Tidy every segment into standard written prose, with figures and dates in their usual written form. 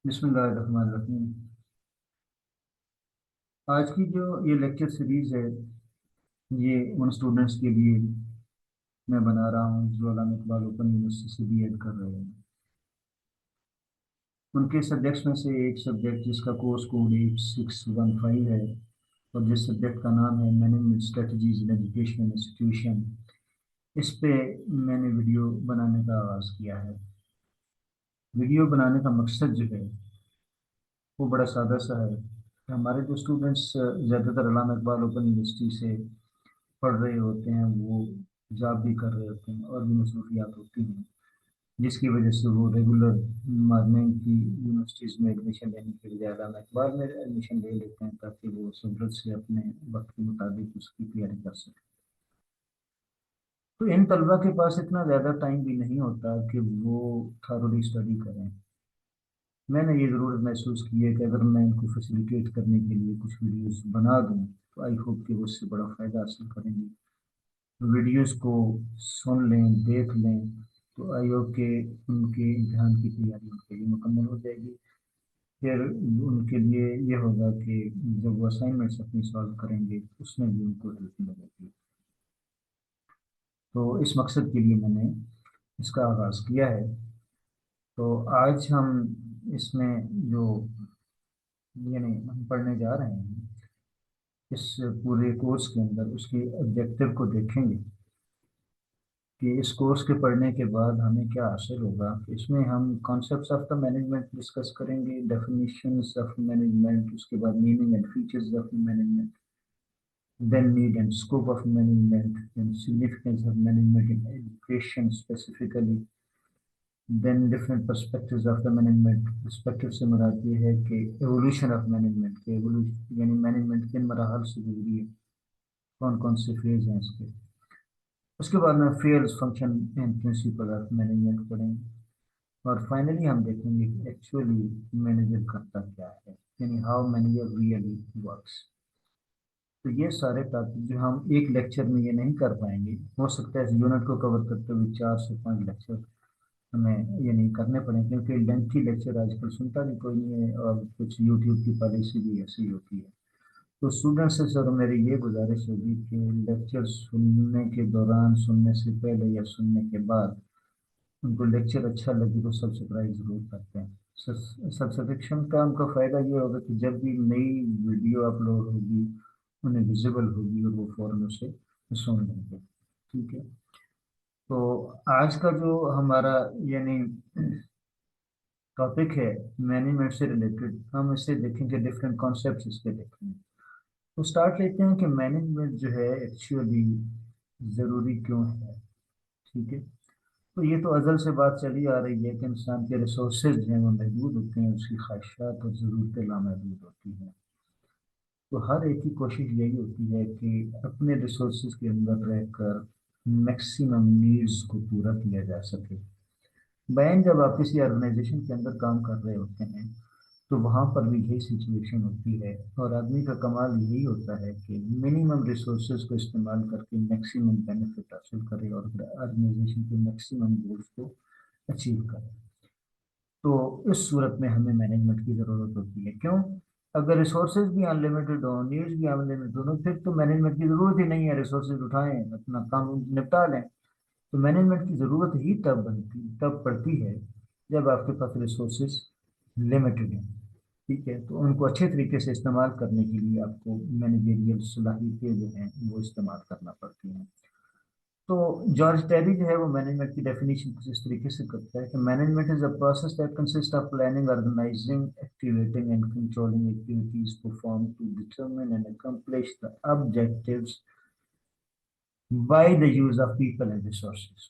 بسم اللہ الرحمن الرحیم۔ آج کی جو یہ لیکچر سیریز ہے، یہ ان اسٹوڈنٹس کے لیے میں بنا رہا ہوں جو علامہ اقبال اوپن یونیورسٹی سے بی ایڈ کر رہے ہیں۔ ان کے سبجیکٹس میں سے ایک سبجیکٹ جس کا کورس کوڈ 8615 ہے، اور جس سبجیکٹ کا نام ہے management strategies in education institution, اس پہ میں نے ویڈیو بنانے کا آغاز کیا ہے۔ ویڈیو بنانے کا مقصد جو ہے وہ بڑا سادہ سا ہے کہ ہمارے جو اسٹوڈنٹس زیادہ تر علامہ اقبال اوپن یونیورسٹی سے پڑھ رہے ہوتے ہیں، وہ جاب بھی کر رہے ہوتے ہیں اور بھی مصروفیات ہوتی ہیں، جس کی وجہ سے وہ ریگولر مارننگ کی یونیورسٹیز میں ایڈمیشن لینے کے بجائے علامہ اقبال میں ایڈمیشن لے لیتے ہیں تاکہ وہ سہولت سے اپنے وقت کے مطابق اس کی تیاری کر سکیں۔ تو ان طلبہ کے پاس اتنا زیادہ ٹائم بھی نہیں ہوتا کہ وہ تھارولی اسٹڈی کریں۔ میں نے یہ ضرورت محسوس کی ہے کہ اگر میں ان کو فیسیلیٹیٹ کرنے کے لیے کچھ ویڈیوز بنا دوں تو آئی ہوپ کہ وہ اس سے بڑا فائدہ حاصل کریں گے۔ ویڈیوز کو سن لیں، دیکھ لیں، تو آئی ہوپ کہ ان کے امتحان کی تیاری ان کے لیے مکمل ہو جائے گی۔ پھر ان کے لیے یہ ہوگا کہ جب وہ اسائنمنٹس اپنی سالو کریں گے اس میں بھی ان کو ہیلپ ملے گی۔ تو اس مقصد کے لیے میں نے اس کا آغاز کیا ہے۔ تو آج ہم اس میں جو یعنی ہم پڑھنے جا رہے ہیں، اس پورے کورس کے اندر اس کے آبجیکٹیو کو دیکھیں گے کہ اس کورس کے پڑھنے کے بعد ہمیں کیا حاصل ہوگا۔ اس میں ہم concepts of the management discuss کریں گے، ڈیفینیشنز آف مینجمنٹ، اس کے بعد meaning and features of management, then need and scope of management, then significance of management in education specifically, then different perspectives of the management۔ perspective سے مراد یہ ہے کہ evolution of management کے یعنی management کن مراحل سے گزری ہے، کون کون سے فیز ہیں اس کے۔ اس کے بعد میں feels function and principle of management پڑھیں گے، اور فائنلی ہم دیکھیں گے کہ ایکچولی مینیجر کرتا کیا ہے، یعنی ہاؤ مینیجر ریئلی ورکس۔ تو یہ سارے ٹاپک جو ہم ایک لیکچر میں یہ نہیں کر پائیں گے، ہو سکتا ہے اس یونٹ کو کور کرتے ہوئے 4 سے 5 لیکچر ہمیں یہ نہیں کرنے پڑیں، کیونکہ لینتھی لیکچر آج کل سنتا بھی کوئی نہیں ہے، اور کچھ یوٹیوب کی پالیسی بھی ایسی ہوتی ہے۔ تو اسٹوڈنٹ سے سر میری یہ گزارش ہوگی کہ لیکچر سننے کے دوران، سننے سے پہلے یا سننے کے بعد ان کو لیکچر اچھا لگے تو سبسکرائب ضرور کرتے ہیں۔ سبسکرپشن کا ان کا فائدہ یہ ہوگا کہ جب بھی نئی ویڈیو اپلوڈ ہوگی انہیں ویزیبل ہوگی اور وہ فوراً اسے سن لیں گے۔ ٹھیک ہے، تو آج کا جو ہمارا یعنی ٹاپک ہے مینجمنٹ سے ریلیٹڈ، ہم اس سے دیکھیں گے ڈفرینٹ کانسیپٹس اس کے دیکھیں گے۔ تو اسٹارٹ لیتے ہیں کہ مینجمنٹ جو ہے ایکچولی ضروری کیوں ہے۔ ٹھیک ہے، تو یہ تو ازل سے بات چلی آ رہی ہے کہ انسان کے ریسورسز جو ہیں وہ محدود ہوتے ہیں، اس کی خواہشات اور ضرورتیں لامحدود ہوتی ہیں۔ تو ہر ایک کی کوشش یہی ہوتی ہے کہ اپنے ریسورسز کے اندر رہ کر میکسیمم نیڈز کو پورا کیا جا سکے۔ بین جب آپ کسی آرگنائزیشن کے اندر کام کر رہے ہوتے ہیں تو وہاں پر بھی یہی سچویشن ہوتی ہے، اور آدمی کا کمال یہی ہوتا ہے کہ منیمم ریسورسز کو استعمال کر کے میکسیمم بینیفٹ حاصل کرے اور آرگنائزیشن کے میکسیمم گولز کو اچیو کرے۔ تو اس صورت میں ہمیں مینجمنٹ کی ضرورت ہوتی ہے۔ کیوں؟ اگر ریسورسز بھی ان لمیٹڈ ہوں، نیڈز بھی ان لمیٹڈ ہوں، پھر تو مینجمنٹ کی ضرورت ہی نہیں ہے، ریسورسز اٹھائیں اپنا کام نپٹا لیں۔ تو مینجمنٹ کی ضرورت ہی تب پڑتی ہے جب آپ کے پاس ریسورسز لمیٹڈ ہیں۔ ٹھیک ہے، تو ان کو اچھے طریقے سے استعمال کرنے کے لیے آپ کو مینیجریل صلاحیتیں جو ہیں وہ استعمال کرنا پڑتی ہیں۔ تو جارج ٹیری جو ہے وہ مینجمنٹ کی ڈیفینیشن کچھ اس طریقے سے کرتا ہے کہ management is a process that consist of planning, organising, activating and controlling activities perform to determine and accomplish the objectives by the use of people and resources.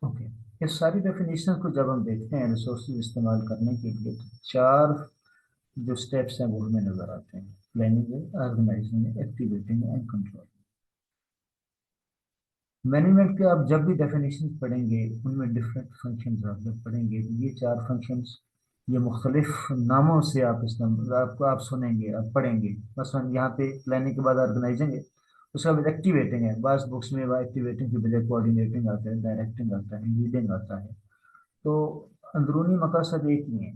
Okay, اس ساری ڈیفینیشن کو جب ہم دیکھتے ہیں ریسورسز استعمال کرنے کے لیے، تو 4 جو سٹیپس ہیں وہ ہمیں نظر آتے ہیں: پلاننگ ہے، آرگنائزنگ ہے، ایکٹیویٹنگ اینڈ کنٹرول۔ مینجمنٹ کے آپ جب بھی ڈیفینیشن پڑھیں گے ان میں ڈفرینٹ فنکشنز آپ جب پڑھیں گے، یہ 4 فنکشنز یہ مختلف ناموں سے آپ سنیں گے، آپ پڑھیں گے۔ مثلا یہاں پہ پلاننگ کے بعد آرگنائزنگ ہے، اس کے بعد ایکٹیویٹنگ ہے، بعض بکس میں ایکٹیویٹنگ کی بجائے کوآرڈینیٹنگ آتا ہے، ڈائریکٹنگ آتا ہے، لیڈنگ آتا ہے۔ تو اندرونی مقاصد ایک ہی ہیں،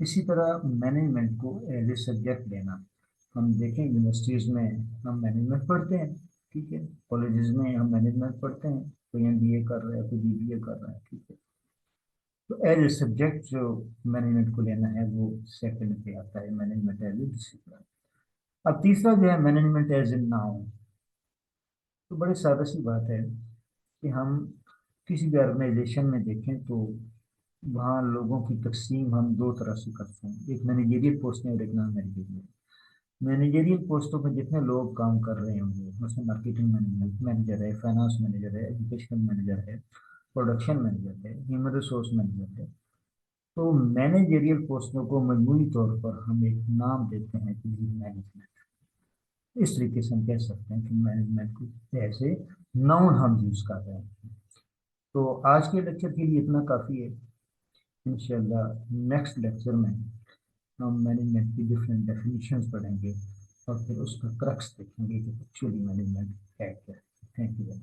اسی طرح مینجمنٹ کو ایز اے سبجیکٹ لینا، ہم دیکھیں یونیورسٹیز میں ہم مینجمنٹ پڑھتے ہیں، ٹھیک ہے، کالجز میں ہم مینجمنٹ پڑھتے ہیں، کوئی MBA کر رہا ہے، کوئی BBA کر رہا ہے، ٹھیک ہے، تو ایز اے سبجیکٹ جو مینجمنٹ کو لینا ہے وہ سیکنڈ پہ آتا ہے، مینجمنٹ ایز اے ڈسپلن۔ اب تیسرا جو ہے مینجمنٹ ایز اے ناؤن، تو بڑی سادہ سی بات ہے کہ ہم کسی بھی آرگنائزیشن میں دیکھیں تو وہاں لوگوں کی تقسیم ہم دو طرح سے کرتے ہیں، ایک مینیجیریل پوسٹیں اور ایک نان مینیجیریل۔ مینیجریل پوسٹوں پہ جتنے لوگ کام کر رہے ہوں گے، مثلا مارکیٹنگ مینیجر ہے، فائنانس مینیجر ہے، ایجوکیشن مینیجر ہے، پروڈکشن مینیجر ہے، ہیومن ریسورس مینیجر ہے، تو مینیجریل پوسٹوں کو مجموعی طور پر ہم ایک نام دیتے ہیں کہ مینجمنٹ۔ اس طریقے سے ہم کہہ سکتے ہیں کہ مینجمنٹ کو ایسے ناؤن ہم یوز کر رہے ہیں۔ تو آج کے لیکچر کے لیے اتنا کافی ہے، انشاءاللہ نیکسٹ لیکچر میں ہم مینجمنٹ کی ڈفرینٹ ڈیفینیشنز پڑھیں گے اور پھر اس کا کرکس دیکھیں گے کہ ایکچولی مینجمنٹ ہے کیا۔ Thank you.